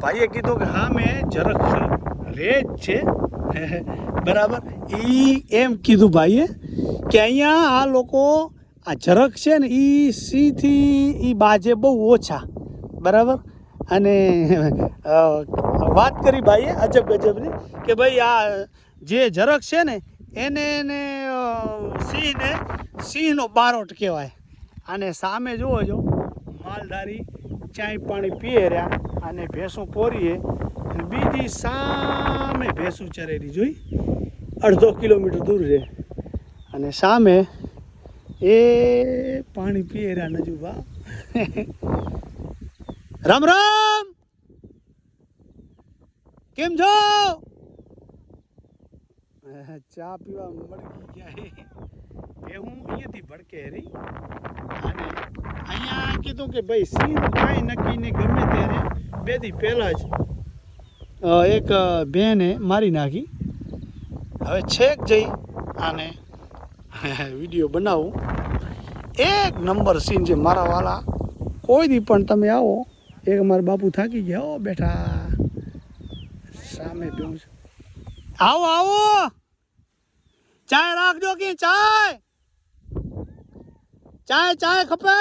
ભાઈએ કીધું કે હા મેં ઝરખ રેજ છે બરાબર એમ કીધું ભાઈએ કે અહીંયા આ લોકો આ ઝરખ છે ને સીથી બાજે બહુ ઓછા બરાબર અને વાત કરી ભાઈએ અજબ ગજબની કે ભાઈ આ જે ઝરખ છે ને એને સિંહનો બારોટ કહેવાય અને સામે જુઓ છો માલધારી ચાય પાણી પીએ રહ્યા અને ભેંસું પોરીએ અને બીજી સામે ભેંસું ચરેલી જોઈ 1.5 કિલોમીટર દૂર છે અને સામે એ પાણી પીએ રહ્યા નજુબા રામ રામ કેમ છો ચા પીવા મળી ગયા એ હું અહીંયાથી ભડકે રહી અને અહીંયા કીધું કે ભાઈ સિંહ કાંઈ નક્કી નહીં ગમે ત્યારે 2 દી પહેલાં જ એક બેને મારી નાખી હવે છેક જઈ અને વિડીયો બનાવું એક નંબર સીન છે મારા વાલા કોઈ દી પણ તમે આવો એક મારા બાપુ થાકી ગયા હો બેઠા સામે બેવું છે આવો આવો ચાય રાખજો કે ચાય ચાય ખપે